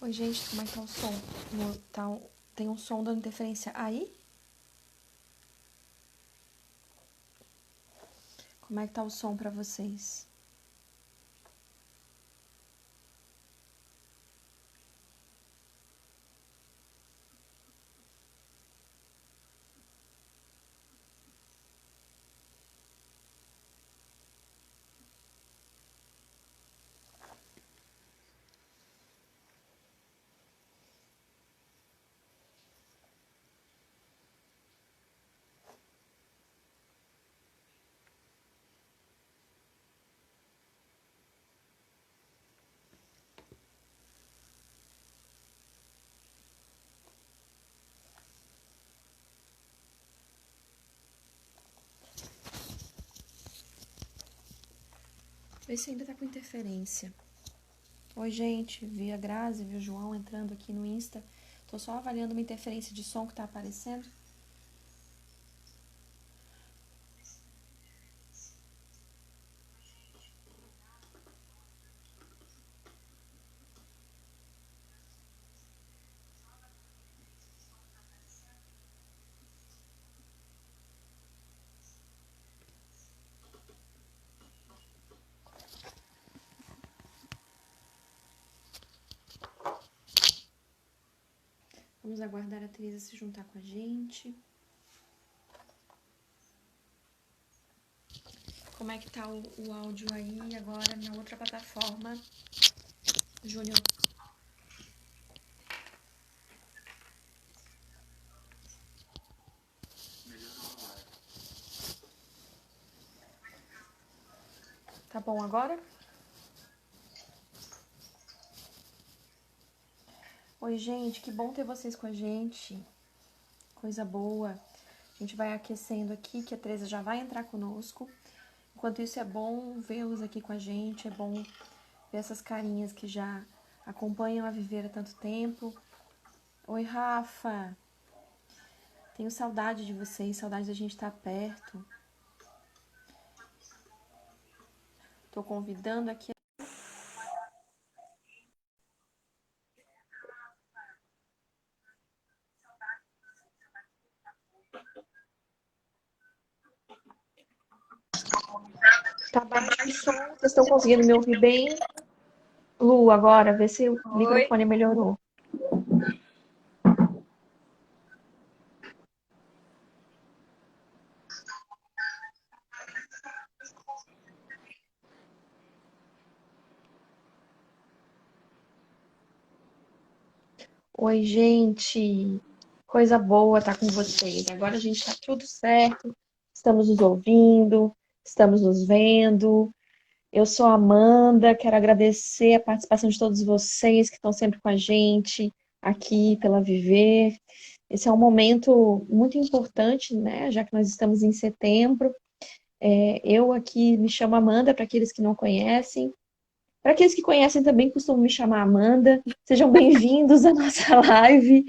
Oi, gente, como é que tá o som? Tem um som dando interferência aí? Como é que tá o som pra vocês? Vê se ainda tá com interferência. Oi, gente, vi a Grazi, vi o João entrando aqui no Insta. Tô só avaliando uma interferência de som que tá aparecendo. Vamos aguardar a Teresa se juntar com a gente. Como é que tá o áudio aí agora na outra plataforma, Júnior? Tá bom agora? Oi, gente, que bom ter vocês com a gente. Coisa boa. A gente vai aquecendo aqui, que a Teresa já vai entrar conosco. Enquanto isso, é bom vê-los aqui com a gente, é bom ver essas carinhas que já acompanham a Viver há tanto tempo. Oi, Rafa. Tenho saudade de vocês, saudade da gente estar perto. Tô convidando aqui. Tá baixo o som, vocês estão conseguindo me ouvir bem? Lu, agora, vê se o Oi, microfone melhorou. Oi, gente. Coisa boa estar com vocês. Agora a gente tá tudo certo. Estamos nos ouvindo, estamos nos vendo. Eu sou a Amanda, quero agradecer a participação de todos vocês que estão sempre com a gente aqui pela Viver. Esse é um momento muito importante, né? Já que nós estamos em setembro. Eu aqui me chamo Amanda, para aqueles que não conhecem. Para aqueles que conhecem também costumam me chamar Amanda. Sejam bem-vindos à nossa live.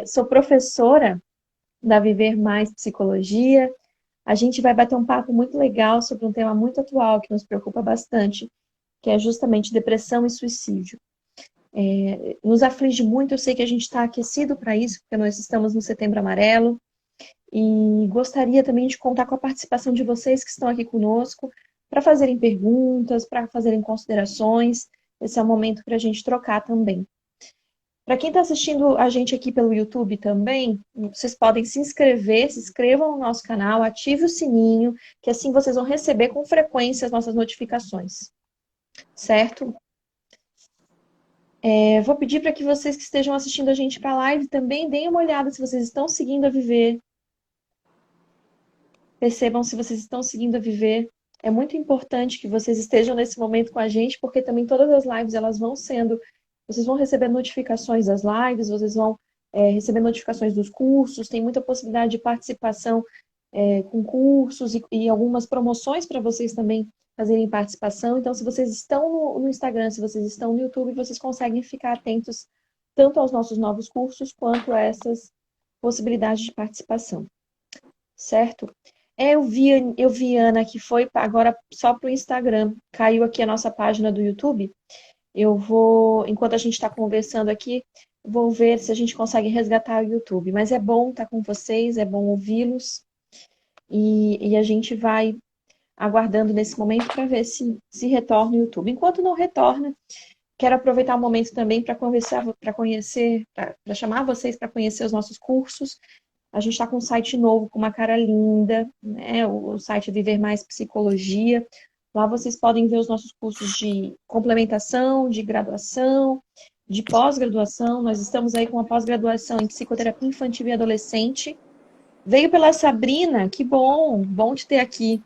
Sou professora da Viver Mais Psicologia. A gente vai bater um papo muito legal sobre um tema muito atual que nos preocupa bastante, que é justamente depressão e suicídio. Nos aflige muito, eu sei que a gente está aquecido para isso, porque nós estamos no Setembro Amarelo, e gostaria também de contar com a participação de vocês que estão aqui conosco, para fazerem perguntas, para fazerem considerações. Esse é o momento para a gente trocar também. Para quem está assistindo a gente aqui pelo YouTube também, vocês podem se inscrever, se inscrevam no nosso canal, ative o sininho, que assim vocês vão receber com frequência as nossas notificações, certo? Vou pedir para que vocês que estejam assistindo a gente para a live também deem uma olhada se vocês estão seguindo a Viver, percebam se vocês estão seguindo a Viver. É muito importante que vocês estejam nesse momento com a gente, porque também todas as lives elas vão sendo, vocês vão receber notificações das lives, vocês vão receber notificações dos cursos, tem muita possibilidade de participação com cursos e algumas promoções para vocês também fazerem participação. Então, se vocês estão no Instagram, se vocês estão no YouTube, vocês conseguem ficar atentos tanto aos nossos novos cursos quanto a essas possibilidades de participação, certo? Eu vi, Ana, que foi agora só para o Instagram. Caiu aqui a nossa página do YouTube. Eu vou, enquanto a gente está conversando aqui, vou ver se a gente consegue resgatar o YouTube. Mas é bom estar com vocês, é bom ouvi-los e a gente vai aguardando nesse momento para ver se retorna o YouTube. Enquanto não retorna, quero aproveitar o momento também para conversar, para conhecer, para chamar vocês para conhecer os nossos cursos. A gente está com um site novo, com uma cara linda, né? O site Viver Mais Psicologia. Lá vocês podem ver os nossos cursos de complementação, de graduação, de pós-graduação. Nós estamos aí com a pós-graduação em psicoterapia infantil e adolescente. Veio pela Sabrina, que bom, bom te ter aqui.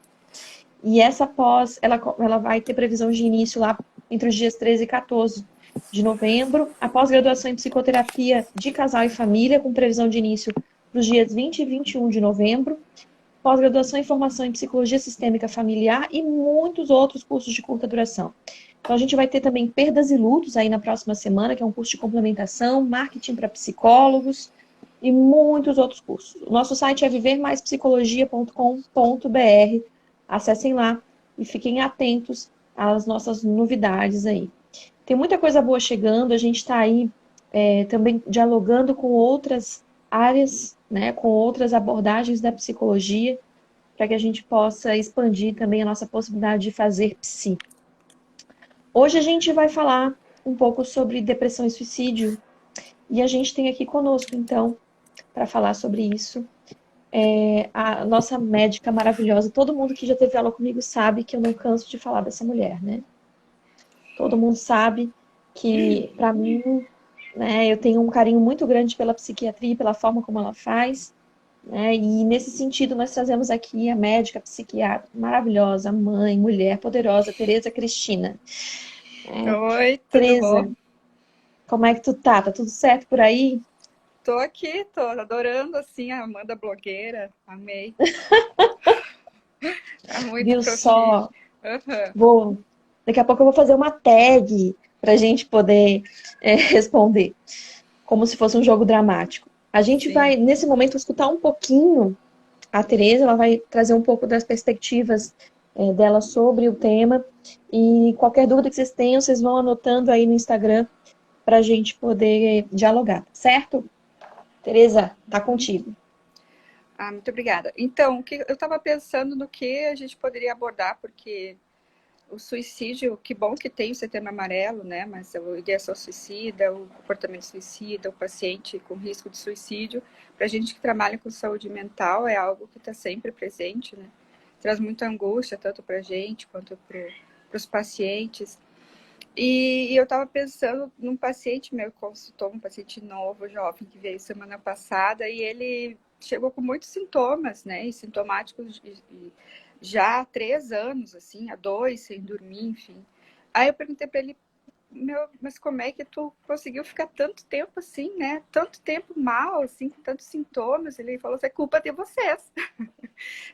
E essa pós, ela vai ter previsão de início lá entre os dias 13 e 14 de novembro. A pós-graduação em psicoterapia de casal e família, com previsão de início para os dias 20 e 21 de novembro. Pós-graduação em formação em psicologia sistêmica familiar e muitos outros cursos de curta duração. Então, a gente vai ter também perdas e lutos aí na próxima semana, que é um curso de complementação, marketing para psicólogos e muitos outros cursos. O nosso site é vivermaispsicologia.com.br. Acessem lá e fiquem atentos às nossas novidades aí. Tem muita coisa boa chegando, a gente está aí também dialogando com outras áreas, né, com outras abordagens da psicologia, para que a gente possa expandir também a nossa possibilidade de fazer psi. Hoje a gente vai falar um pouco sobre depressão e suicídio, e a gente tem aqui conosco, então, para falar sobre isso, a nossa médica maravilhosa. Todo mundo que já teve aula comigo sabe que eu não canso de falar dessa mulher, né? Todo mundo sabe que, para mim, né, eu tenho um carinho muito grande pela psiquiatria, pela forma como ela faz, né? E nesse sentido nós trazemos aqui a médica psiquiatra maravilhosa, mãe, mulher poderosa, Tereza Cristina. Oi, tudo Tereza, bom? como é que tu tá? Tá tudo certo por aí? Tô aqui, tô adorando assim a Amanda blogueira, amei. Tá muito Viu profi. só? Aham. Daqui a pouco eu vou fazer uma tag pra gente poder responder, como se fosse um jogo dramático. A gente Sim. vai, nesse momento, escutar um pouquinho a Tereza, ela vai trazer um pouco das perspectivas dela sobre o tema. E qualquer dúvida que vocês tenham, vocês vão anotando aí no Instagram para a gente poder dialogar, certo? Tereza, tá contigo. Ah, muito obrigada. Então, eu estava pensando no que a gente poderia abordar, porque o suicídio, que bom que tem o setembro amarelo, né? Mas a ideação suicida, o comportamento suicida, o paciente com risco de suicídio, para a gente que trabalha com saúde mental, é algo que está sempre presente, né? Traz muita angústia, tanto para a gente quanto para os pacientes. E eu estava pensando num paciente meu que consultou, um paciente novo, jovem, que veio semana passada, e ele chegou com muitos sintomas, né? E sintomáticos já há 3 anos, assim, há 2, sem dormir, enfim. Aí eu perguntei para ele, meu, mas como é que tu conseguiu ficar tanto tempo assim, né? Tanto tempo mal, assim, com tantos sintomas? Ele falou, é culpa de vocês.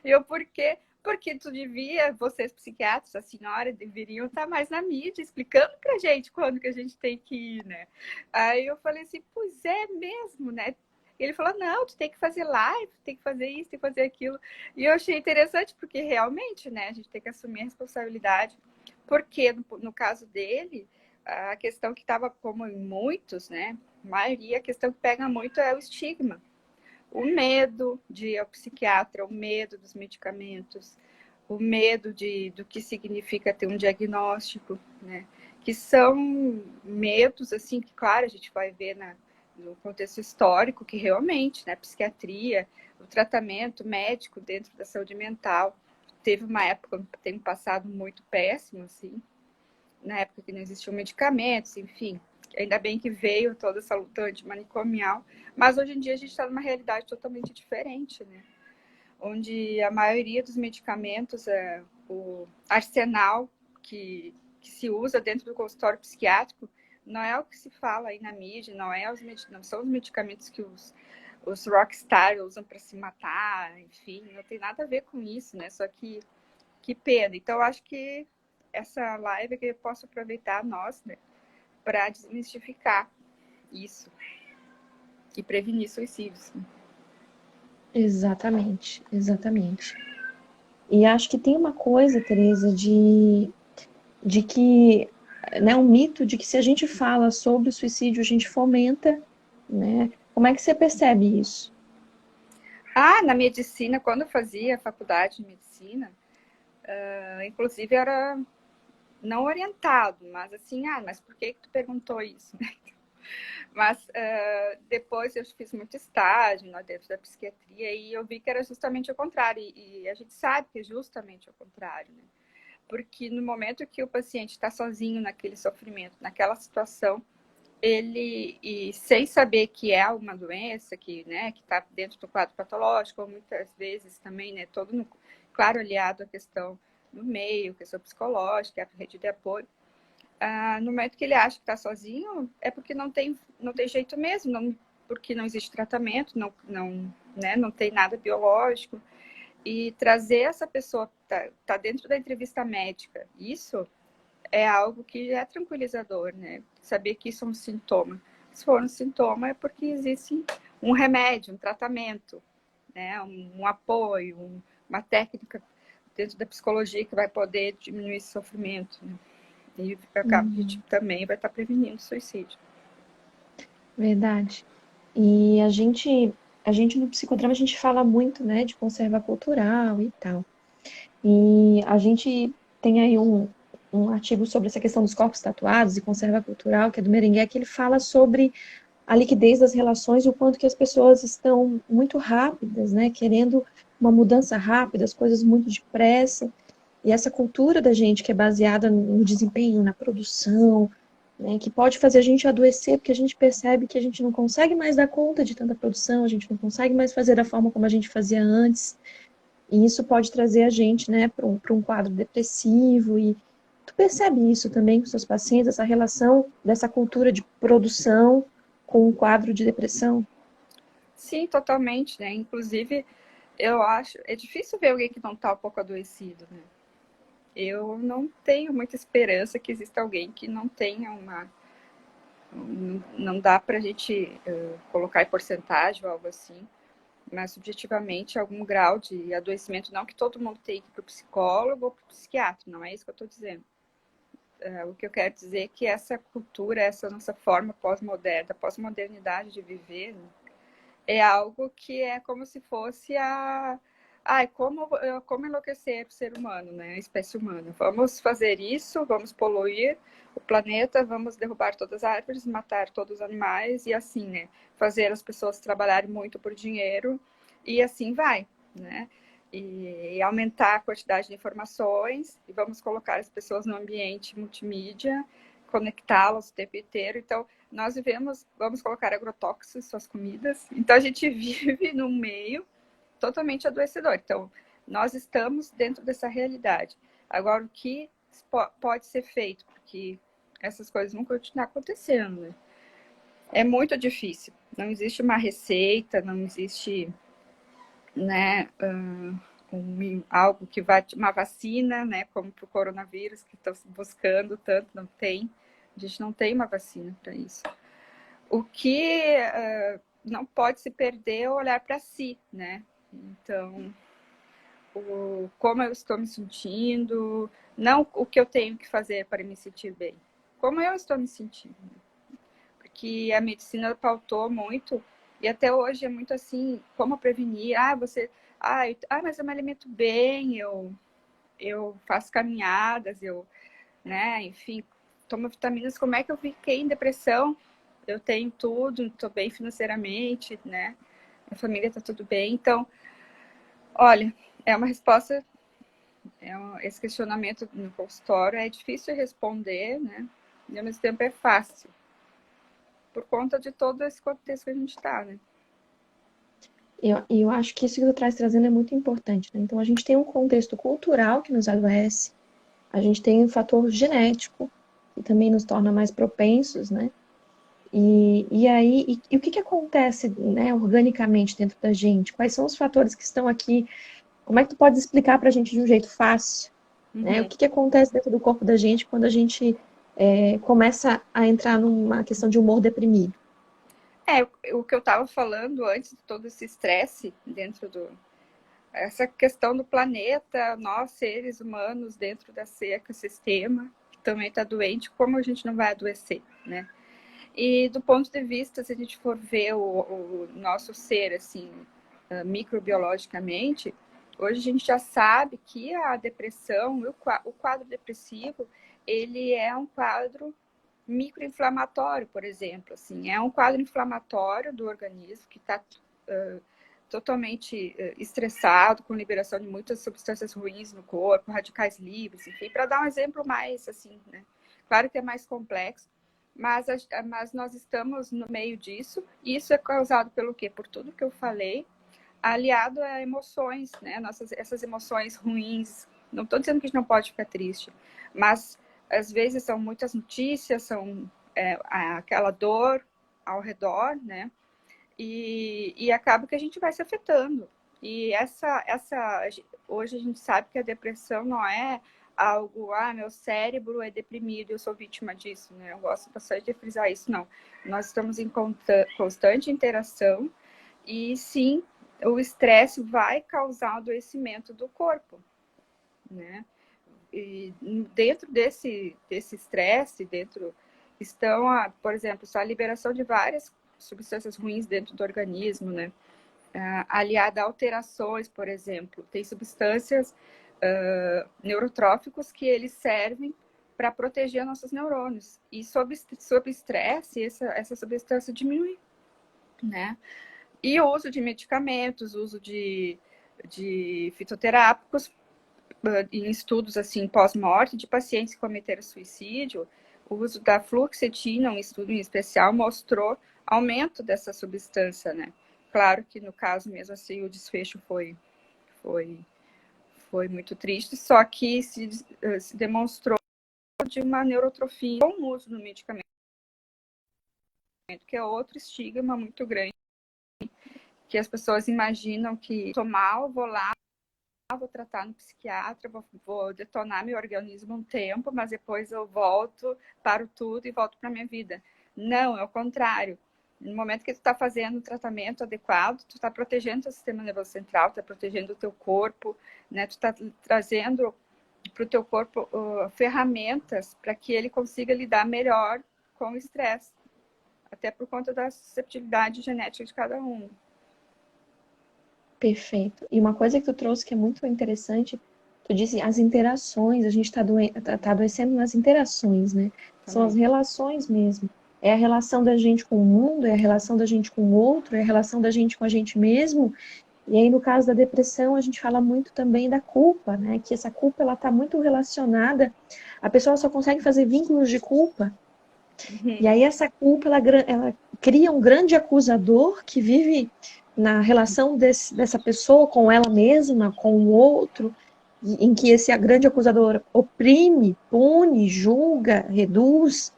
E eu, por quê? Porque tu devia, vocês psiquiatras, a senhora, deveriam estar mais na mídia, explicando pra gente quando que a gente tem que ir, né? Aí eu falei assim, pois é mesmo, né? Ele falou, não, tu tem que fazer live, tem que fazer isso, tem que fazer aquilo. E eu achei interessante, porque realmente, né, a gente tem que assumir a responsabilidade. Porque, no caso dele, a questão que estava, como em muitos, né, a maioria, a questão que pega muito é o estigma, o medo de ir ao psiquiatra, o medo dos medicamentos, o medo do que significa ter um diagnóstico, né? Que são medos, assim, que, claro, a gente vai ver no contexto histórico, que realmente, né, a psiquiatria, o tratamento médico dentro da saúde mental, teve uma época, tem um passado muito péssimo, assim, na época que não existiam medicamentos, enfim. Ainda bem que veio toda essa luta antimanicomial, mas hoje em dia a gente está numa realidade totalmente diferente, né? Onde a maioria dos medicamentos, o arsenal que se usa dentro do consultório psiquiátrico, não é o que se fala aí na mídia, não são os medicamentos que os rockstars usam para se matar, enfim, não tem nada a ver com isso, né? Só que pena. Então, eu acho que essa live que eu posso aproveitar nós, né, para desmistificar isso e prevenir suicídios. Exatamente, exatamente. E acho que tem uma coisa, Tereza, de que né, um mito de que se a gente fala sobre o suicídio, a gente fomenta, né? Como é que você percebe isso? Na medicina, quando eu fazia faculdade de medicina, inclusive era não orientado, mas assim, mas por que tu perguntou isso? Mas depois eu fiz muito estágio dentro da psiquiatria e eu vi que era justamente o contrário. E a gente sabe que é justamente o contrário, né? Porque no momento que o paciente está sozinho naquele sofrimento, naquela situação, ele, e sem saber que é uma doença que, né, que está dentro do quadro patológico, ou muitas vezes também, né, todo no, claro, aliado à questão no meio, questão psicológica, a rede de apoio. No momento que ele acha que está sozinho, é porque não tem jeito mesmo, porque não existe tratamento, não tem nada biológico. E trazer essa pessoa, tá dentro da entrevista médica, isso é algo que é tranquilizador, né? Saber que isso é um sintoma. Se for um sintoma, é porque existe um remédio, um tratamento, né? Um apoio, uma técnica dentro da psicologia que vai poder diminuir esse sofrimento, né? E a gente também vai estar prevenindo o suicídio. Verdade. E a gente no psicodrama, a gente fala muito, né, de conserva cultural e tal. E a gente tem aí um artigo sobre essa questão dos corpos tatuados e conserva cultural, que é do Merengue, que ele fala sobre a liquidez das relações e o quanto que as pessoas estão muito rápidas, né, querendo uma mudança rápida, as coisas muito depressa. E essa cultura da gente que é baseada no desempenho, na produção, né, que pode fazer a gente adoecer, porque a gente percebe que a gente não consegue mais dar conta de tanta produção, a gente não consegue mais fazer da forma como a gente fazia antes. E isso pode trazer a gente, né, para um quadro depressivo. E tu percebe isso também com seus pacientes, essa relação dessa cultura de produção com um quadro de depressão? Sim, totalmente, né? Inclusive, eu acho, é difícil ver alguém que não está um pouco adoecido, né? Eu não tenho muita esperança que exista alguém que não tenha uma. Não dá para a gente colocar em porcentagem ou algo assim, mas subjetivamente algum grau de adoecimento. Não que todo mundo tenha que ir para o psicólogo ou para o psiquiatra, não é isso que eu estou dizendo. O que eu quero dizer é que essa cultura, essa nossa forma pós-moderna, pós-modernidade de viver, né, é algo que é como se fosse como enlouquecer o ser humano, né? A espécie humana. Vamos fazer isso, vamos poluir o planeta, vamos derrubar todas as árvores, matar todos os animais e assim, né? Fazer as pessoas trabalharem muito por dinheiro e assim vai, né? E aumentar a quantidade de informações e vamos colocar as pessoas no ambiente multimídia, conectá-las o tempo inteiro. Então, nós vamos colocar agrotóxicos em suas comidas. Então, a gente vive num meio totalmente adoecedor. Então, nós estamos dentro dessa realidade. Agora, o que pode ser feito? Porque essas coisas vão continuar acontecendo, né? É muito difícil. Não existe uma receita, não existe, né, algo que vai, uma vacina, né, como para o coronavírus, que estão buscando tanto, não tem. A gente não tem uma vacina para isso. O que não pode se perder é olhar para si, né? Então, como eu estou me sentindo, não o que eu tenho que fazer para me sentir bem, como eu estou me sentindo. Porque a medicina pautou muito, e até hoje é muito assim, como prevenir, mas eu me alimento bem, eu faço caminhadas, né, enfim, tomo vitaminas, como é que eu fiquei em depressão? Eu tenho tudo, estou bem financeiramente, né? Minha família está tudo bem. Então, olha, é uma resposta, esse questionamento no consultório é difícil de responder, né? E ao mesmo tempo é fácil, por conta de todo esse contexto que a gente está, né? Eu acho que isso que tu traz trazendo é muito importante, né? Então, a gente tem um contexto cultural que nos adoece, a gente tem um fator genético, que também nos torna mais propensos, né? E o que que acontece, né, organicamente dentro da gente? Quais são os fatores que estão aqui? Como é que tu pode explicar para a gente de um jeito fácil, né? O Uhum. que que acontece dentro do corpo da gente quando a gente começa a entrar numa questão de humor deprimido? O que eu estava falando antes de todo esse estresse dentro essa questão do planeta, nós seres humanos dentro desse ecossistema, também está doente, como a gente não vai adoecer, né? E do ponto de vista, se a gente for ver o nosso ser, assim, microbiologicamente, hoje a gente já sabe que a depressão, o quadro depressivo, ele é um quadro microinflamatório, por exemplo, assim, é um quadro inflamatório do organismo que está totalmente estressado, com liberação de muitas substâncias ruins no corpo, radicais livres, enfim, para dar um exemplo mais, assim, né? Claro que é mais complexo, mas nós estamos no meio disso, e isso é causado pelo quê? Por tudo que eu falei, aliado a emoções, né? Essas emoções ruins. Não estou dizendo que a gente não pode ficar triste, mas às vezes são muitas notícias, são aquela dor ao redor, né? E acaba que a gente vai se afetando. E hoje a gente sabe que a depressão não é algo, meu cérebro é deprimido, eu sou vítima disso, né? Eu gosto bastante de frisar isso, não. Nós estamos em constante interação e sim, o estresse vai causar adoecimento do corpo, né? E dentro desse estresse, estão, por exemplo, a liberação de várias substâncias ruins dentro do organismo, né? Aliada a alterações, por exemplo, tem substâncias neurotróficos que eles servem para proteger nossos neurônios. E sob estresse, essa substância diminui, né? E o uso de medicamentos, o uso de fitoterápicos, em estudos assim pós-morte de pacientes que cometeram suicídio, o uso da fluoxetina, um estudo em especial, mostrou aumento dessa substância, né? Claro que no caso mesmo assim o desfecho foi muito triste, só que se demonstrou de uma neurotrofia com o uso do medicamento, que é outro estigma muito grande, que as pessoas imaginam que tomar, eu vou lá, vou tratar no psiquiatra, vou detonar meu organismo um tempo, mas depois eu volto, paro tudo e volto para minha vida. Não, é o contrário. No momento que tu está fazendo o tratamento adequado, tu está protegendo o teu sistema nervoso central, tu está protegendo o teu corpo, né? Tu está trazendo para o teu corpo ferramentas para que ele consiga lidar melhor com o estresse, até por conta da susceptibilidade genética de cada um. Perfeito. E uma coisa que tu trouxe que é muito interessante, tu disse as interações, a gente está tá adoecendo nas interações, né? São as relações mesmo. É a relação da gente com o mundo, é a relação da gente com o outro, é a relação da gente com a gente mesmo. E aí, no caso da depressão, a gente fala muito também da culpa, né? Que essa culpa, ela está muito relacionada. A pessoa só consegue fazer vínculos de culpa. E aí, essa culpa, ela cria um grande acusador que vive na relação dessa pessoa com ela mesma, com o outro, em que esse grande acusador oprime, pune, julga, reduz,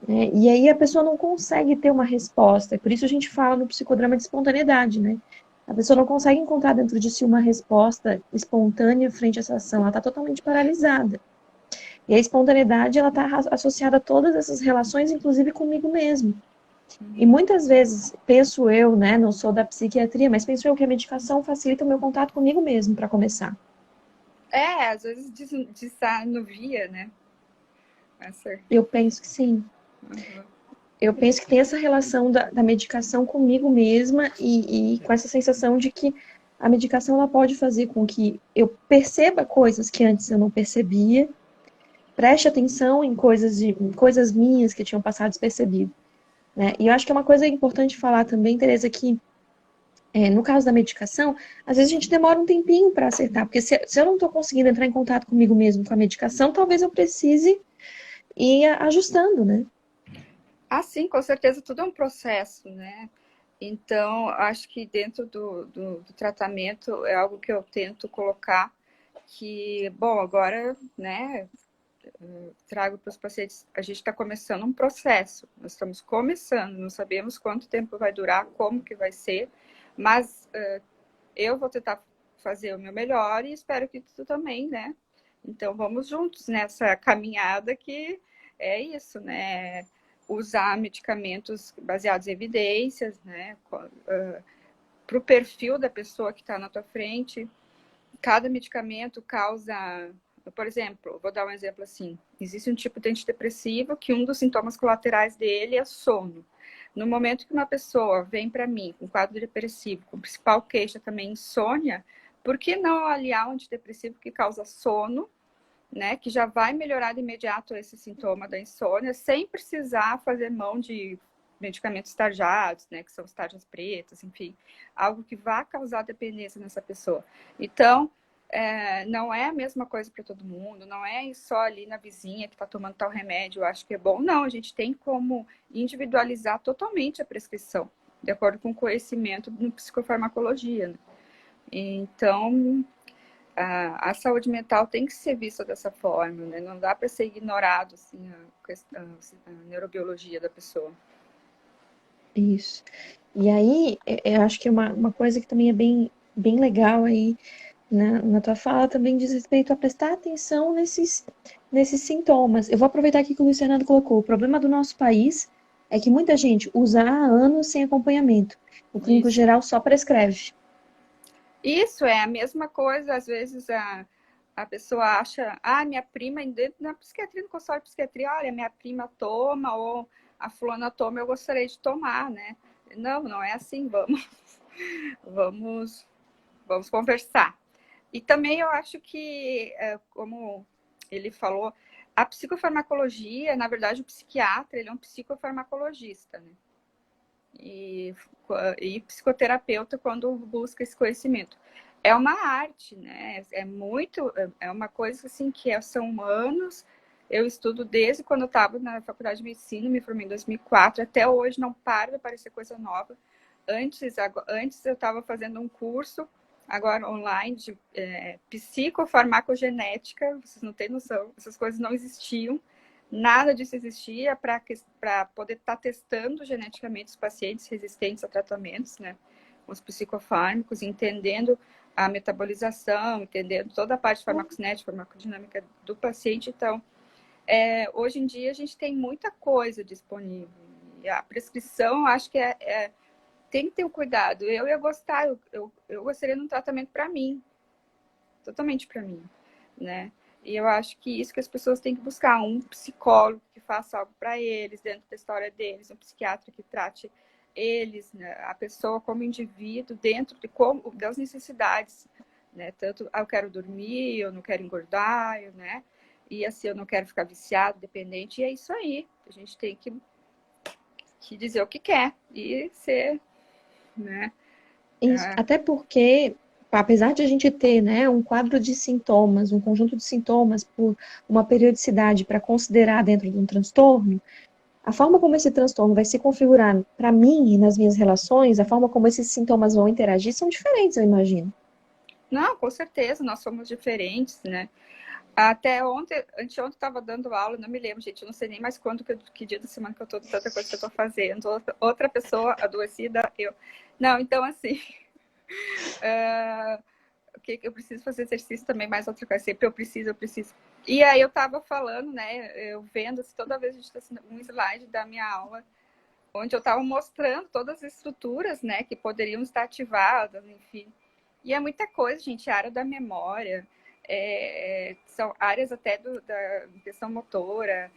né? E aí a pessoa não consegue ter uma resposta. E por isso a gente fala no psicodrama de espontaneidade, né? A pessoa não consegue encontrar dentro de si uma resposta espontânea frente a essa ação. Ela está totalmente paralisada. E a espontaneidade, ela está associada a todas essas relações, inclusive comigo mesmo. E muitas vezes, penso eu, né, não sou da psiquiatria, mas penso eu que a medicação facilita o meu contato comigo mesmo, para começar. Às vezes desanuvia, né? Eu penso que sim. Uhum. Eu penso que tem essa relação da medicação comigo mesma e com essa sensação de que a medicação ela pode fazer com que eu perceba coisas que antes eu não percebia, preste atenção em coisas minhas que tinham passado despercebido. Né? E eu acho que é uma coisa importante falar também, Tereza, que no caso da medicação, às vezes a gente demora um tempinho para acertar, porque se eu não estou conseguindo entrar em contato comigo mesmo com a medicação, talvez eu precise ir ajustando, né? Sim, com certeza, tudo é um processo, né? Então, acho que dentro do tratamento é algo que eu tento colocar que, bom, agora, né, trago para os pacientes, a gente está começando um processo, nós estamos começando, não sabemos quanto tempo vai durar, como que vai ser, mas eu vou tentar fazer o meu melhor e espero que tu também, né? Então, vamos juntos nessa caminhada que é isso, né? Usar medicamentos baseados em evidências, né? Para o perfil da pessoa que está na tua frente. Cada medicamento causa por exemplo, vou dar um exemplo assim, existe um tipo de antidepressivo que um dos sintomas colaterais dele é sono. No momento que uma pessoa vem para mim com quadro depressivo, com principal queixa também insônia, por que não aliar um antidepressivo que causa sono, né, que já vai melhorar de imediato esse sintoma da insônia, sem precisar fazer mão de medicamentos tarjados, né, que são as tarjas pretas, enfim, algo que vá causar dependência nessa pessoa. Então, não é a mesma coisa para todo mundo, não é só ali na vizinha que está tomando tal remédio, eu acho que é bom. Não, a gente tem como individualizar totalmente a prescrição, de acordo com o conhecimento no psicofarmacologia, né? Então, a saúde mental tem que ser vista dessa forma, né? Não dá para ser ignorado assim, a neurobiologia da pessoa. Isso. E aí, eu acho que uma coisa que também é bem legal aí na tua fala também diz respeito a prestar atenção nesses sintomas. Eu vou aproveitar aqui que o Luiz Fernando colocou. O problema do nosso país é que muita gente usa há anos sem acompanhamento. O clínico Isso. geral só prescreve. Isso é a mesma coisa, às vezes a pessoa acha, minha prima, dentro da psiquiatria, no consultório de psiquiatria, olha, minha prima toma, ou a fulana toma, eu gostaria de tomar, né? Não, não é assim, vamos, vamos conversar. E também eu acho que, como ele falou, a psicofarmacologia, na verdade, o psiquiatra, ele é um psicofarmacologista, né? E psicoterapeuta quando busca esse conhecimento. É uma arte, né? É uma coisa assim que são anos. Eu estudo desde quando eu estava na faculdade de medicina, me formei em 2004, até hoje não para de aparecer coisa nova. Antes eu estava fazendo um curso, agora online, de psicofarmacogenética, vocês não têm noção, essas coisas não existiam. Nada disso existia para poder estar testando geneticamente os pacientes resistentes a tratamentos, né? Os psicofármacos, entendendo a metabolização, entendendo toda a parte farmacocinética, farmacodinâmica do paciente. Então, hoje em dia a gente tem muita coisa disponível. E a prescrição, acho que tem que ter um cuidado. Eu ia gostar, eu gostaria de um tratamento para mim, totalmente para mim, né? E eu acho que isso que as pessoas têm que buscar, um psicólogo que faça algo para eles, dentro da história deles, um psiquiatra que trate eles, né, a pessoa como indivíduo, dentro das necessidades, né? Tanto, eu quero dormir, eu não quero engordar, né? E assim, eu não quero ficar viciado, dependente, e é isso aí. A gente tem que dizer o que quer e ser, né? Isso. Até porque, apesar de a gente ter, né, um quadro de sintomas, um conjunto de sintomas por uma periodicidade para considerar dentro de um transtorno, a forma como esse transtorno vai se configurar para mim e nas minhas relações, a forma como esses sintomas vão interagir são diferentes, eu imagino. Não, com certeza, nós somos diferentes, né? Até ontem, anteontem estava dando aula, não me lembro, gente, eu não sei nem mais quando, que dia da semana que eu tô, tanta coisa que eu tô fazendo, outra pessoa adoecida, eu. Não, então assim, o que eu preciso fazer exercício também, mais outra coisa, sempre eu preciso. E aí eu tava falando, né, eu vendo, assim, toda vez a gente tá assim, um slide da minha aula, onde eu tava mostrando todas as estruturas, né, que poderiam estar ativadas, enfim. E é muita coisa, gente, a área da memória, são áreas até da questão motora,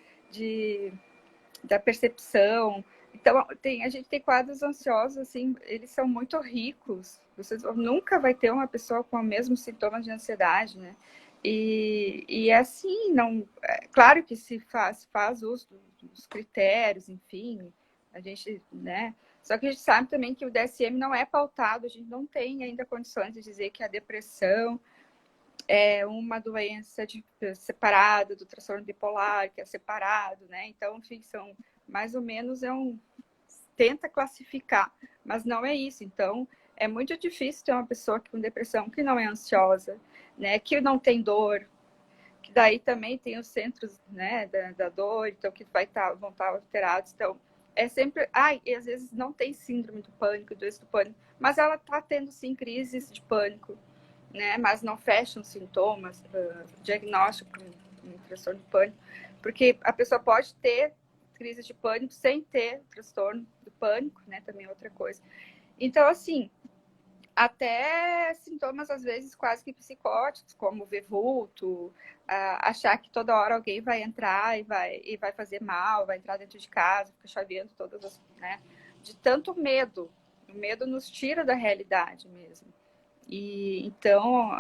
da percepção. Então, a gente tem quadros ansiosos, assim, eles são muito ricos. Você nunca vai ter uma pessoa com os mesmos sintomas de ansiedade, né? E é assim, não, claro que se faz uso dos critérios, enfim, a gente, né? Só que a gente sabe também que o DSM não é pautado, a gente não tem ainda condições de dizer que a depressão é uma doença separada do transtorno bipolar, que é separado, né? Então, enfim, são mais ou menos tenta classificar, mas não é isso. Então, é muito difícil ter uma pessoa com depressão que não é ansiosa, né? Que não tem dor, que daí também tem os centros, né, da dor, então que vão estar alterados. Então, é sempre, e às vezes não tem síndrome do pânico, doença do pânico, mas ela está tendo sim crises de pânico, né? Mas não fecham sintomas, diagnóstico com transtorno de pânico, porque a pessoa pode ter crise de pânico sem ter transtorno do pânico, né? Também é outra coisa. Então, assim, até sintomas, às vezes, quase que psicóticos, como ver vulto, achar que toda hora alguém vai entrar e vai fazer mal, vai entrar dentro de casa, fica chaveando todas as... né? De tanto medo. O medo nos tira da realidade mesmo. E então,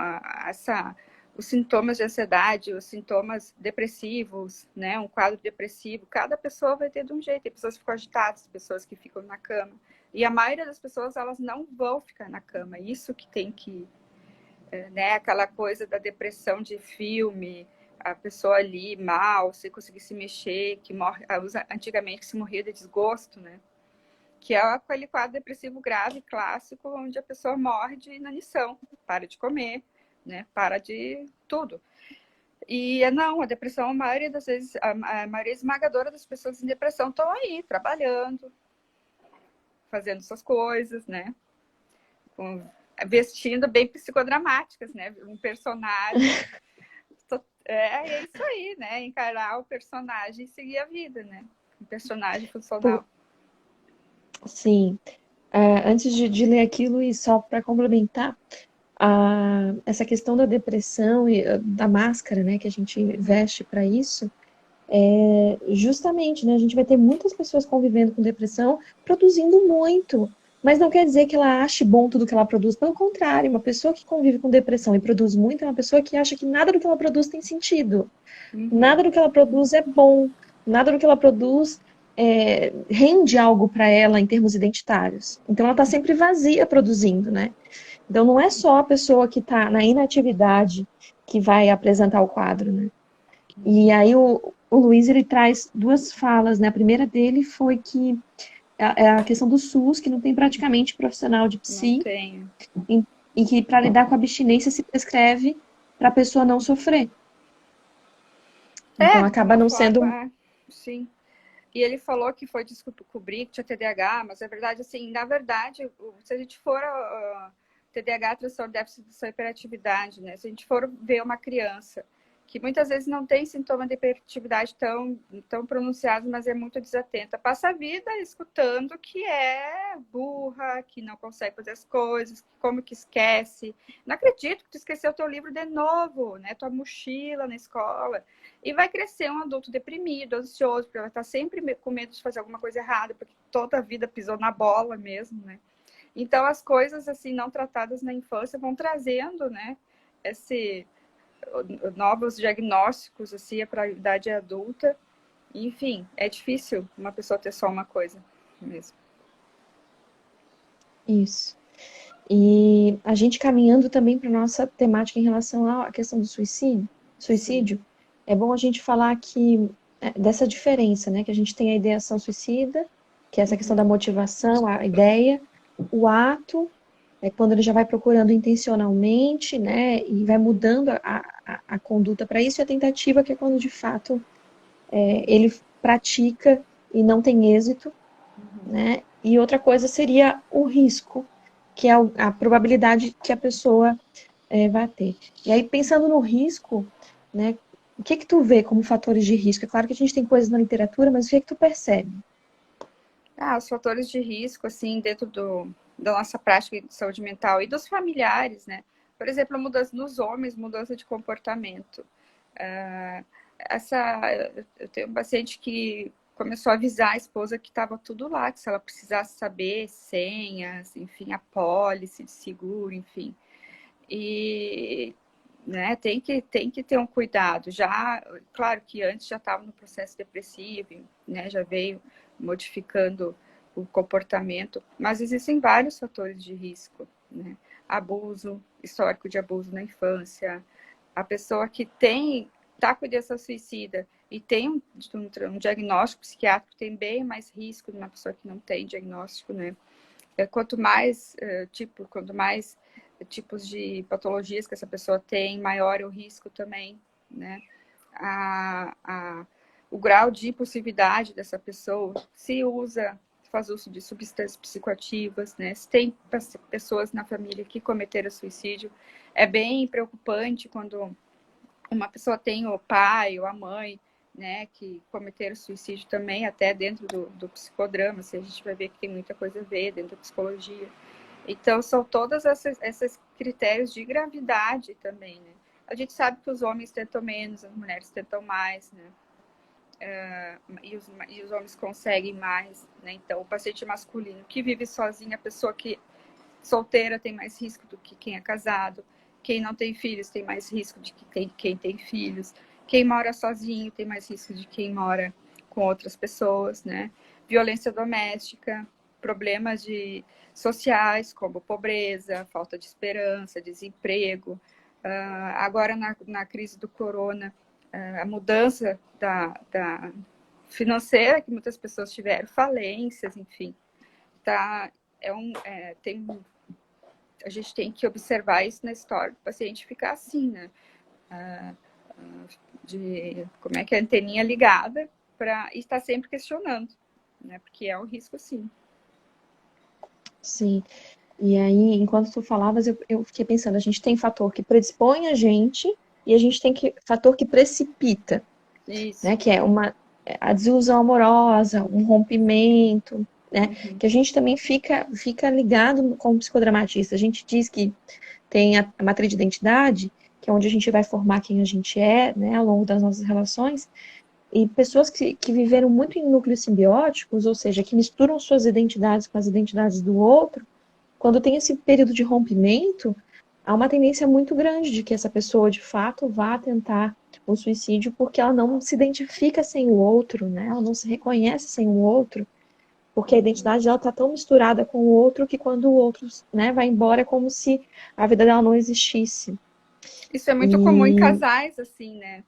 os sintomas de ansiedade, os sintomas depressivos, né? Um quadro depressivo, cada pessoa vai ter de um jeito. Tem pessoas que ficam agitadas, pessoas que ficam na cama. E a maioria das pessoas, elas não vão ficar na cama. Isso que tem que... né? Aquela coisa da depressão de filme, a pessoa ali mal, sem conseguir se mexer, que morre... Antigamente se morria de desgosto, né? Que é aquele quadro depressivo grave, clássico, onde a pessoa morre de inanição, para de comer, né? Para de tudo. E não, a depressão, a maioria das vezes, a maioria esmagadora das pessoas em depressão estão aí, trabalhando, fazendo suas coisas, né? Vestindo bem psicodramáticas, né? Um personagem. É isso aí, né? Encarar o personagem e seguir a vida, né? Um personagem funcional. Sim. Antes de ler aquilo, e só para complementar, essa questão da depressão e da máscara, né, que a gente veste para isso, justamente, né, a gente vai ter muitas pessoas convivendo com depressão, produzindo muito, mas não quer dizer que ela ache bom tudo que ela produz. Pelo contrário, uma pessoa que convive com depressão e produz muito é uma pessoa que acha que nada do que ela produz tem sentido. Nada do que ela produz é bom, nada do que ela produz rende algo para ela em termos identitários. Então ela está sempre vazia produzindo, né? Então não é só a pessoa que está na inatividade que vai apresentar o quadro, né? E aí o Luiz, ele traz duas falas, né? A primeira dele foi que é a questão do SUS, que não tem praticamente profissional de Não psi, tenho. e que para lidar com a abstinência se prescreve para a pessoa não sofrer. Então De acaba uma não sendo. forma, sim. E ele falou que foi descobrir que tinha TDAH, mas é verdade, assim, na verdade, se a gente for TDAH, transtorno de déficit de hiperatividade, né? Se a gente for ver uma criança que muitas vezes não tem sintoma de hiperatividade tão pronunciados, mas é muito desatenta, passa a vida escutando que é burra, que não consegue fazer as coisas, como que esquece. Não acredito que tu esqueceu o teu livro de novo, né? Tua mochila na escola. E vai crescer um adulto deprimido, ansioso, porque ela está sempre com medo de fazer alguma coisa errada, porque toda a vida pisou na bola mesmo, né? Então, as coisas, assim, não tratadas na infância vão trazendo, né, novos diagnósticos, assim, para a idade adulta. Enfim, é difícil uma pessoa ter só uma coisa mesmo. Isso. E a gente caminhando também para nossa temática em relação à questão do suicídio, é bom a gente falar que dessa diferença, né? Que a gente tem a ideação suicida, que é essa questão da motivação, a ideia, o ato, é quando ele já vai procurando intencionalmente, né? E vai mudando a conduta para isso, e a tentativa, que é quando de fato ele pratica e não tem êxito, né? E outra coisa seria o risco, que é a probabilidade que a pessoa vai ter. E aí, pensando no risco, né, o que tu vê como fatores de risco? É claro que a gente tem coisas na literatura, mas o que tu percebe? Os fatores de risco, assim, dentro da nossa prática de saúde mental e dos familiares, né? Por exemplo, mudança nos homens, mudança de comportamento. Eu tenho um paciente que começou a avisar a esposa que estava tudo lá, que se ela precisasse saber senhas, enfim, a pólice de seguro, enfim. E né, tem que ter um cuidado. Já, claro que antes já estava no processo depressivo, né, já veio modificando o comportamento, mas existem vários fatores de risco, né? Abuso, histórico de abuso na infância, a pessoa que está com ideação suicida e tem um diagnóstico psiquiátrico tem bem mais risco de uma pessoa que não tem diagnóstico, né? Quanto mais tipos de patologias que essa pessoa tem, maior é o risco também, né? O grau de impulsividade dessa pessoa, se faz uso de substâncias psicoativas, né? Se tem pessoas na família que cometeram suicídio, é bem preocupante quando uma pessoa tem o pai ou a mãe, né, que cometeram suicídio também, até dentro do psicodrama, assim, a gente vai ver que tem muita coisa a ver dentro da psicologia. Então, são todos esses critérios de gravidade também, né? A gente sabe que os homens tentam menos, as mulheres tentam mais, né? E os homens conseguem mais, né? Então, o paciente masculino que vive sozinho, a pessoa que solteira tem mais risco do que quem é casado, quem não tem filhos tem mais risco de que quem tem filhos, quem mora sozinho tem mais risco de quem mora com outras pessoas, né? Violência doméstica, problemas sociais, como pobreza, falta de esperança, desemprego. Agora, na crise do corona, a mudança da financeira que muitas pessoas tiveram, falências, enfim, tá, tem a gente tem que observar isso na história do paciente ficar assim, né? De como é que a anteninha ligada para estar sempre questionando, né? Porque é um risco, sim. Sim. E aí, enquanto tu falavas, eu fiquei pensando, a gente tem fator que predispõe a gente e a gente tem fator que precipita, Isso. né? Que é a desilusão amorosa, um rompimento, né? Que a gente também fica ligado como psicodramatista. A gente diz que tem a matriz de identidade, que é onde a gente vai formar quem a gente é, né? Ao longo das nossas relações. E pessoas que viveram muito em núcleos simbióticos, ou seja, que misturam suas identidades com as identidades do outro, quando tem esse período de rompimento, há uma tendência muito grande de que essa pessoa, de fato, vá tentar o suicídio porque ela não se identifica sem o outro, né? Ela não se reconhece sem o outro, porque a identidade dela está tão misturada com o outro que quando o outro, né, vai embora é como se a vida dela não existisse. Isso é muito comum em E casais, assim, né?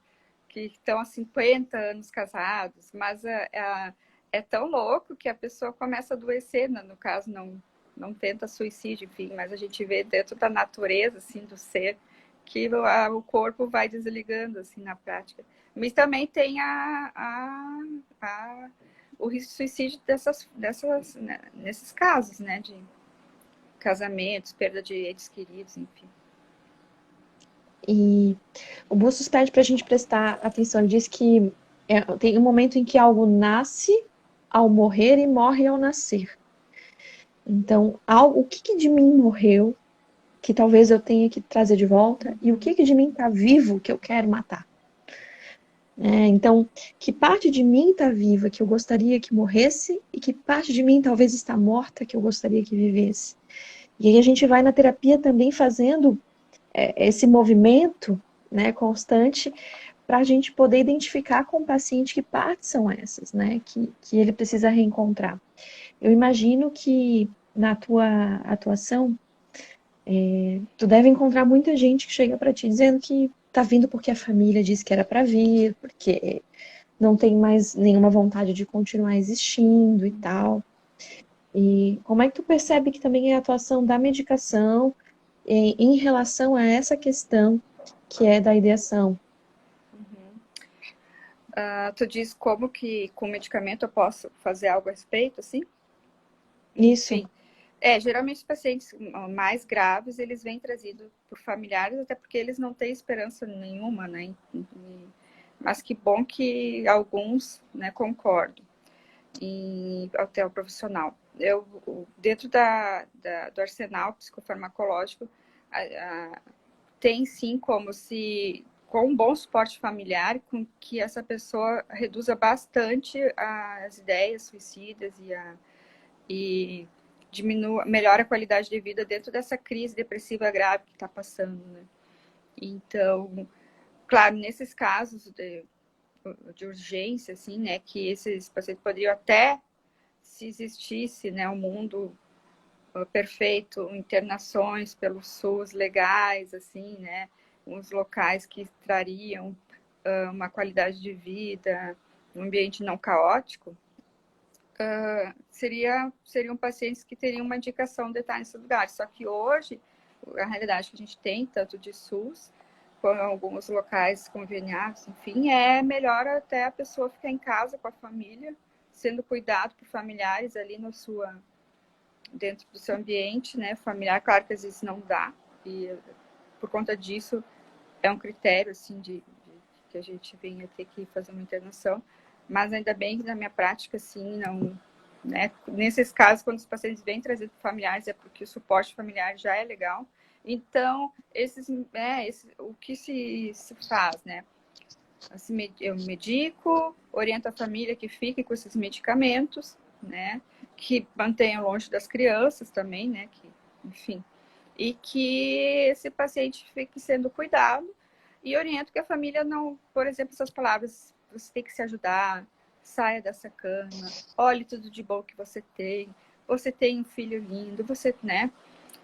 Que estão há 50 anos casados, mas é tão louco que a pessoa começa a adoecer, no caso, não tenta suicídio, enfim, mas a gente vê dentro da natureza, assim, do ser, que o corpo vai desligando, assim, na prática. Mas também tem o risco de suicídio né, nesses casos, né, de casamentos, perda de entes queridos, enfim. E o Bustos pede para a gente prestar atenção. Ele diz que tem um momento em que algo nasce ao morrer e morre ao nascer. Então, o que de mim morreu, que talvez eu tenha que trazer de volta, e o que de mim está vivo que eu quero matar. Então, que parte de mim está viva que eu gostaria que morresse, e que parte de mim talvez está morta que eu gostaria que vivesse. E aí a gente vai na terapia também fazendo esse movimento, né, constante, para a gente poder identificar com o paciente que partes são essas, né, que ele precisa reencontrar. Eu imagino que na tua atuação, tu deve encontrar muita gente que chega para ti dizendo que tá vindo porque a família disse que era para vir, porque não tem mais nenhuma vontade de continuar existindo e tal. E como é que tu percebe que também é a atuação da medicação em relação a essa questão que é da ideação? Tu diz como que com medicamento eu posso fazer algo a respeito, assim? Isso. Enfim, geralmente os pacientes mais graves, eles vêm trazidos por familiares, até porque eles não têm esperança nenhuma, né? Mas que bom que alguns, né, concordam. E até o profissional. Dentro do arsenal psicofarmacológico, tem sim como se, com um bom suporte familiar, com que essa pessoa reduza bastante as ideias suicidas e melhora a qualidade de vida dentro dessa crise depressiva grave que está passando, né? Então, claro, nesses casos de urgência, assim, né, que esses pacientes poderiam até, se existisse, né, um mundo perfeito, internações pelo SUS legais, assim, né, uns locais que trariam uma qualidade de vida, um ambiente não caótico, seriam pacientes que teriam uma indicação de estar nesse lugar. Só que hoje, a realidade que a gente tem, tanto de SUS, com alguns locais conveniados, enfim, é melhor até a pessoa ficar em casa com a família, sendo cuidado por familiares ali dentro do seu ambiente, né, familiar. Claro que às vezes não dá, e por conta disso é um critério, assim, que a gente venha ter que fazer uma internação, mas ainda bem que na minha prática, assim, né? Nesses casos, quando os pacientes vêm trazidos familiares, é porque o suporte familiar já é legal. Então, o que se faz, né? Eu medico, oriento a família que fique com esses medicamentos, né? Que mantenham longe das crianças também, né? Enfim, e que esse paciente fique sendo cuidado e oriento que a família não, por exemplo, essas palavras, você tem que se ajudar, saia dessa cama, olhe tudo de bom que você tem um filho lindo, você, né?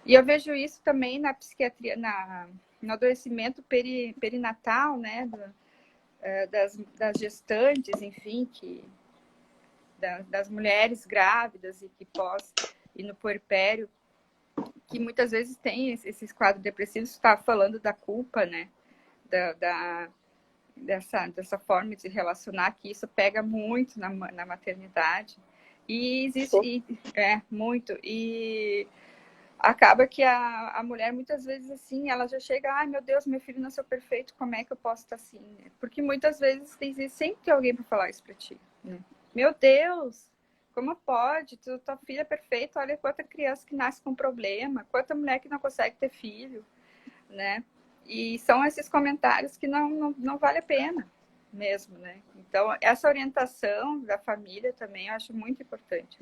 E eu vejo isso também na psiquiatria, no adoecimento perinatal, né? Das gestantes, enfim, das mulheres grávidas e que e no puerpério, que muitas vezes tem esses quadros depressivos, está falando da culpa, né? Dessa forma de relacionar, que isso pega muito na maternidade. E existe, muito. E acaba que a mulher, muitas vezes, assim, ela já chega, ai meu Deus, meu filho nasceu perfeito, como é que eu posso estar assim? Porque muitas vezes sempre tem alguém para falar isso para ti, né? Meu Deus, como pode? Tua filha é perfeita, olha quanta criança que nasce com problema, quanta mulher que não consegue ter filho, né? E são esses comentários que não vale a pena mesmo, né? Então, essa orientação da família também eu acho muito importante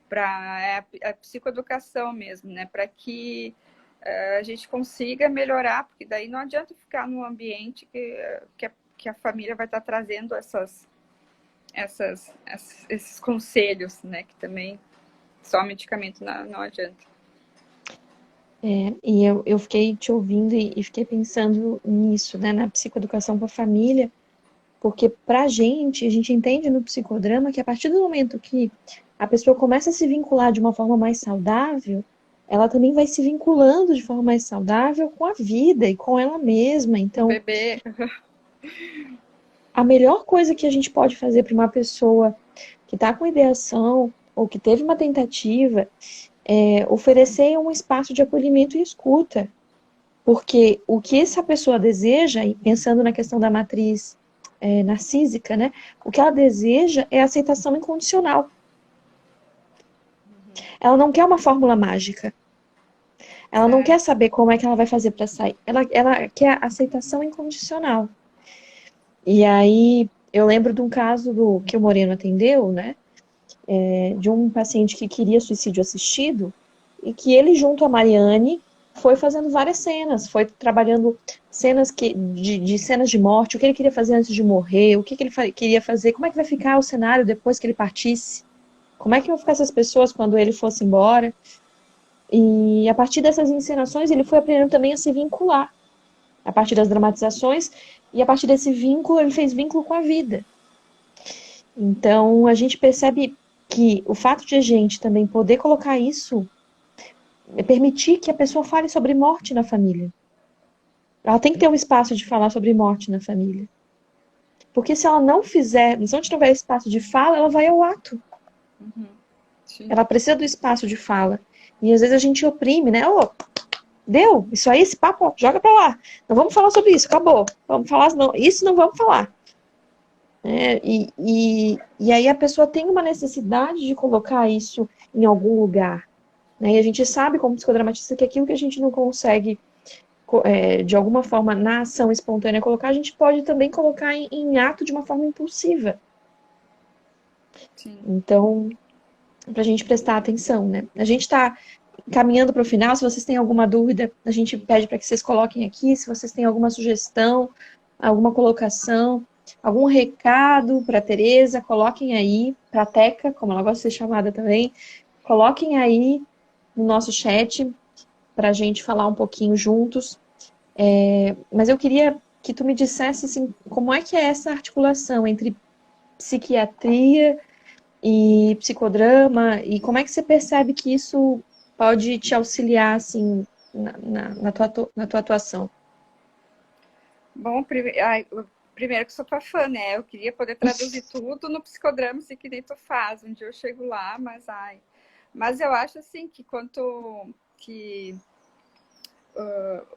para a psicoeducação mesmo, né? Para que a gente consiga melhorar, porque daí não adianta ficar num ambiente que a família vai estar trazendo esses conselhos, né? Que também só medicamento não adianta. E eu fiquei te ouvindo e fiquei pensando nisso, né, na psicoeducação para a família, porque a gente entende no psicodrama que a partir do momento que a pessoa começa a se vincular de uma forma mais saudável, ela também vai se vinculando de forma mais saudável com a vida e com ela mesma. O Então, bebê. a melhor coisa que a gente pode fazer para uma pessoa que está com ideação ou que teve uma tentativa é oferecer um espaço de acolhimento e escuta. Porque o que essa pessoa deseja, e pensando na questão da matriz narcísica, né? O que ela deseja é aceitação incondicional. Ela não quer uma fórmula mágica. Ela não quer saber como é que ela vai fazer para sair. Ela quer aceitação incondicional. E aí, eu lembro de um caso que o Moreno atendeu, né? De um paciente que queria suicídio assistido e que ele, junto a Mariane, foi fazendo várias cenas, foi trabalhando cenas de cenas de morte, o que ele queria fazer antes de morrer, o que ele queria fazer, como é que vai ficar o cenário depois que ele partisse, como é que vão ficar essas pessoas quando ele fosse embora. E a partir dessas encenações ele foi aprendendo também a se vincular, a partir das dramatizações, e a partir desse vínculo ele fez vínculo com a vida. Então a gente percebe que o fato de a gente também poder colocar isso é permitir que a pessoa fale sobre morte na família. Ela tem que ter um espaço de falar sobre morte na família. Porque se ela não fizer, se não tiver espaço de fala, ela vai ao ato. Ela precisa do espaço de fala. E às vezes a gente oprime, né? Oh, deu, isso aí, esse papo, joga pra lá. Não vamos falar sobre isso, acabou. Vamos falar, não, isso não vamos falar. E aí a pessoa tem uma necessidade de colocar isso em algum lugar. Né? E a gente sabe, como psicodramatista, que aquilo que a gente não consegue, de alguma forma, na ação espontânea colocar, a gente pode também colocar em ato de uma forma impulsiva. Sim. Então, para a gente prestar atenção, né? A gente está caminhando para o final. Se vocês têm alguma dúvida, a gente pede para que vocês coloquem aqui. Se vocês têm alguma sugestão, alguma colocação, algum recado para a Tereza, coloquem aí, para a Teca, como ela gosta de ser chamada também, coloquem aí no nosso chat para a gente falar um pouquinho juntos. Mas eu queria que tu me dissesse assim, como é que é essa articulação entre psiquiatria e psicodrama, e como é que você percebe que isso pode te auxiliar assim na tua atuação? Bom, primeiro que sou tua fã, né? Eu queria poder traduzir tudo no psicodrama, assim, que nem tu faz. Um dia eu chego lá, mas eu acho assim que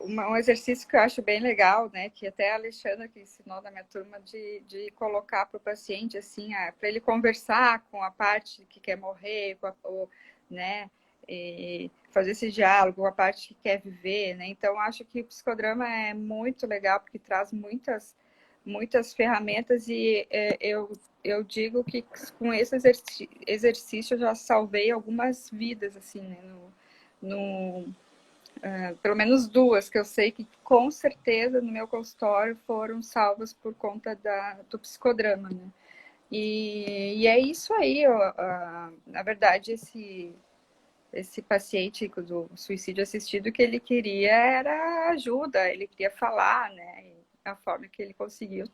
um exercício que eu acho bem legal, né, que até a Alexandra que ensinou na minha turma, de colocar para o paciente, assim, para ele conversar com a parte que quer morrer, né, e fazer esse diálogo com a parte que quer viver, né, então acho que o psicodrama é muito legal, porque traz muitas ferramentas e eu digo que com esse exercício eu já salvei algumas vidas, assim, né, pelo menos 2 que eu sei que com certeza no meu consultório foram salvas por conta do psicodrama, né? E é isso aí, na verdade, esse paciente do suicídio assistido, que ele queria era ajuda, ele queria falar, né? E a forma que ele conseguiu.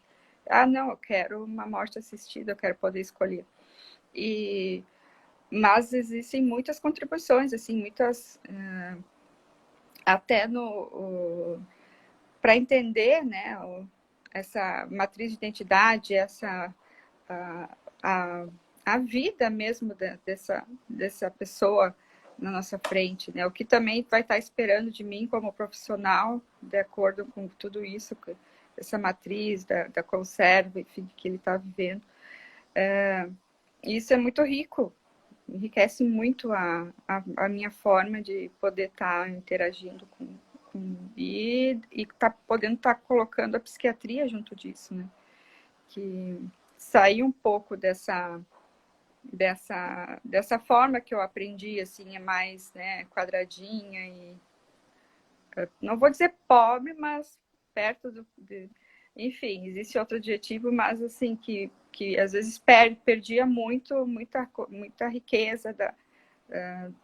Não, eu quero uma morte assistida, eu quero poder escolher. Mas existem muitas contribuições, assim, muitas... até para entender, né, essa matriz de identidade, a vida mesmo dessa pessoa na nossa frente, né? O que também vai estar esperando de mim como profissional, de acordo com tudo isso, essa matriz da conserva, enfim, que ele está vivendo. Isso é muito rico, enriquece muito a minha forma de poder estar interagindo e podendo estar colocando a psiquiatria junto disso, né? Que sair um pouco dessa forma que eu aprendi, assim, é mais, né, quadradinha e não vou dizer pobre, mas perto enfim, existe outro adjetivo, mas assim, que às vezes perdia muita riqueza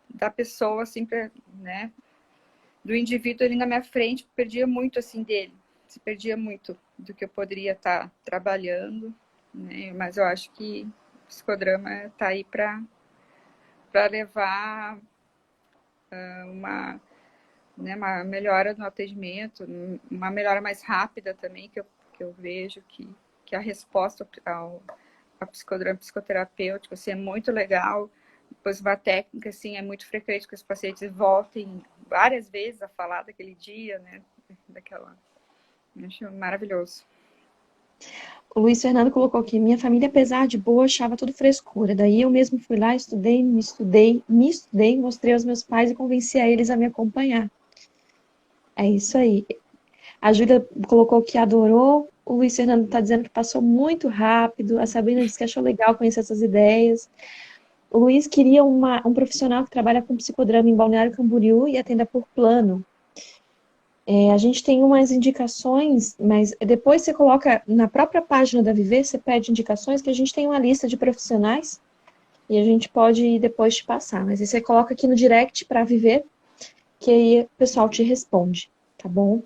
da pessoa, assim, né, do indivíduo ali na minha frente, perdia muito, assim, dele, se perdia muito do que eu poderia estar trabalhando, né, mas eu acho que o psicodrama está aí para levar uma melhora no atendimento, uma melhora mais rápida também, que eu vejo que a resposta ao psicodrama psicoterapêutico, assim, é muito legal. Depois uma técnica, assim, é muito frequente que os pacientes voltem várias vezes a falar daquele dia, né? Eu acho maravilhoso. O Luiz Fernando colocou aqui, minha família, apesar de boa, achava tudo frescura. Daí eu mesmo fui lá, estudei, mostrei aos meus pais e convenci a eles a me acompanhar. É isso aí. A Júlia colocou que adorou. O Luiz Fernando está dizendo que passou muito rápido. A Sabrina disse que achou legal conhecer essas ideias. O Luiz queria um profissional que trabalha com psicodrama em Balneário Camboriú e atenda por plano. A gente tem umas indicações, mas depois você coloca na própria página da Viver, você pede indicações, que a gente tem uma lista de profissionais e a gente pode depois te passar. Mas aí você coloca aqui no direct para Viver, que aí o pessoal te responde, tá bom?